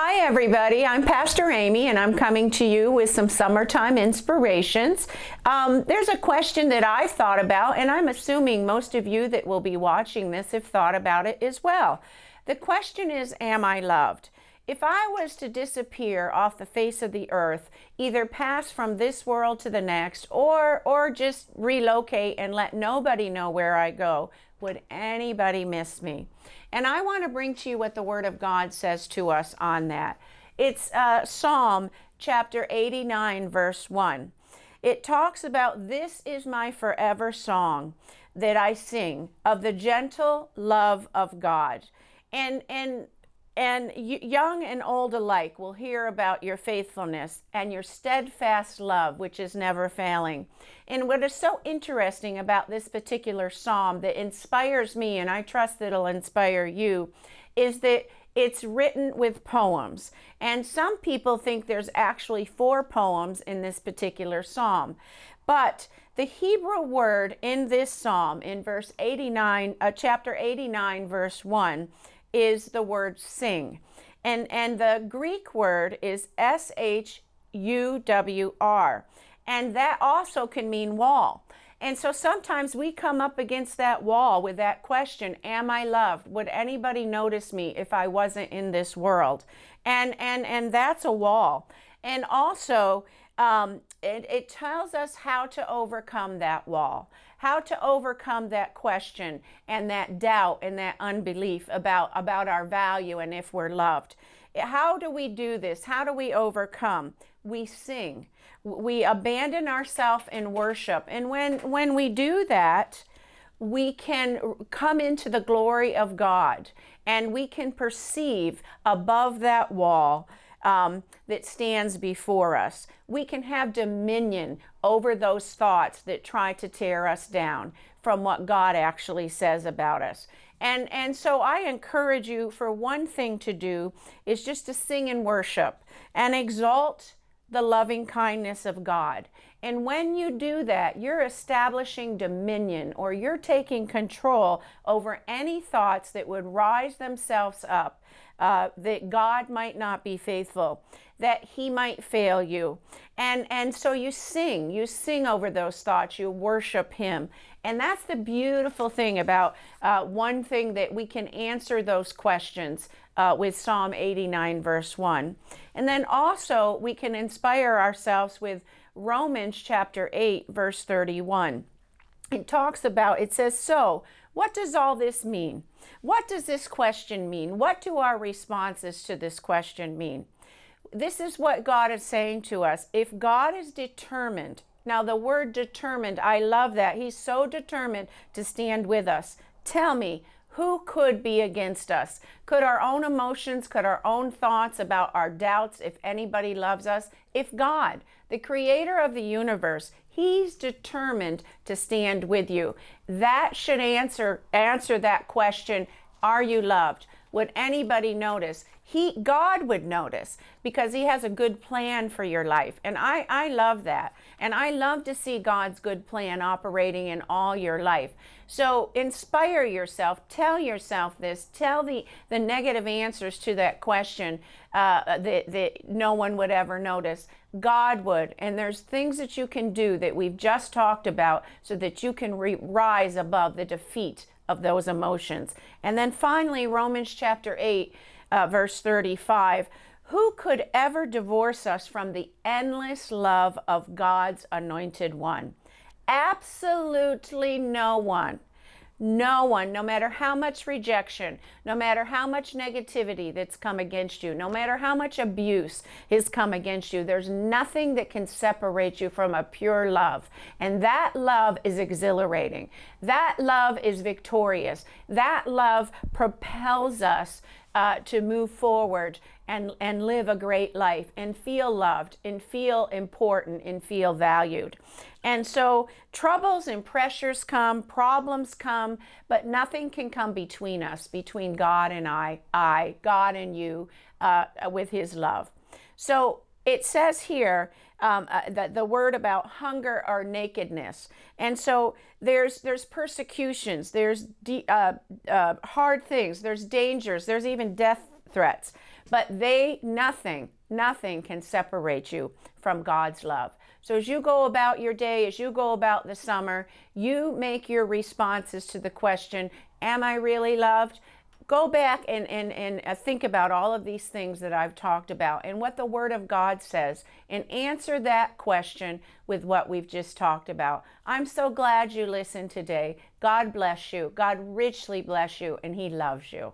Hi everybody, I'm Pastor Amy and I'm coming to you with some summertime inspirations. There's a question that I've thought about, and I'm assuming most of you that will be watching this have thought about it as well. The question is, am I loved? If I was to disappear off the face of the earth, either pass from this world to the next or just relocate and let nobody know where I go, would anybody miss me? And I want to bring to you what the Word of God says to us on that. It's Psalm chapter 89, verse 1. It talks about, "This is my forever song that I sing of the gentle love of God." And young and old alike will hear about your faithfulness and your steadfast love, which is never failing. And what is so interesting about this particular psalm that inspires me, and I trust that it'll inspire you, is that it's written with poems. And some people think there's actually 4 poems in this particular psalm. But the Hebrew word in this psalm, in verse 89, chapter 89, verse 1, is the word sing. And the Greek word is S-H-U-W-R. And that also can mean wall. And so sometimes we come up against that wall with that question, am I loved? Would anybody notice me if I wasn't in this world? And that's a wall. And also, it tells us how to overcome that wall, how to overcome that question and that doubt and that unbelief about our value and if we're loved. How do we do this? How do we overcome? We sing. We abandon ourselves in worship. And when we do that, we can come into the glory of God and we can perceive above that wall that stands before us. We can have dominion over those thoughts that try to tear us down from what God actually says about us. And so I encourage you, for one thing to do is just to sing and worship and exalt the loving kindness of God. And when you do that, you're establishing dominion, or you're taking control over any thoughts that would rise themselves up, that God might not be faithful, that he might fail you. And so you sing over those thoughts, you worship him. And that's the beautiful thing about one thing that we can answer those questions with Psalm 89, verse 1. And then also we can inspire ourselves with Romans chapter 8, verse 31. It talks about, it says, "So, what does all this mean? What does this question mean? What do our responses to this question mean?" This is what God is saying to us. If God is determined, now the word determined, I love that. He's so determined to stand with us. Tell me, who could be against us? Could our own emotions, could our own thoughts about our doubts, if anybody loves us? If God, the creator of the universe, he's determined to stand with you, that should answer that question, are you loved? Would anybody notice? God would notice, because he has a good plan for your life. And I love that. And I love to see God's good plan operating in all your life. So inspire yourself, tell yourself this, tell the negative answers to that question that no one would ever notice. God would. And there's things that you can do that we've just talked about so that you can rise above the defeat of those emotions. And then finally, Romans chapter 8, verse 35, who could ever divorce us from the endless love of God's anointed one? Absolutely no one. No one, no matter how much rejection, no matter how much negativity that's come against you, no matter how much abuse has come against you, there's nothing that can separate you from a pure love. And that love is exhilarating. That love is victorious. That love propels us to move forward and live a great life and feel loved and feel important and feel valued. And so troubles and pressures come, problems come, but nothing can come between us, between God and God and you, with his love. So it says here that the word about hunger or nakedness. And so there's persecutions, there's hard things, there's dangers, there's even death threats. But nothing can separate you from God's love. So as you go about your day, as you go about the summer, you make your responses to the question, am I really loved? Go back and think about all of these things that I've talked about and what the Word of God says, and answer that question with what we've just talked about. I'm so glad you listened today. God bless you. God richly bless you, and He loves you.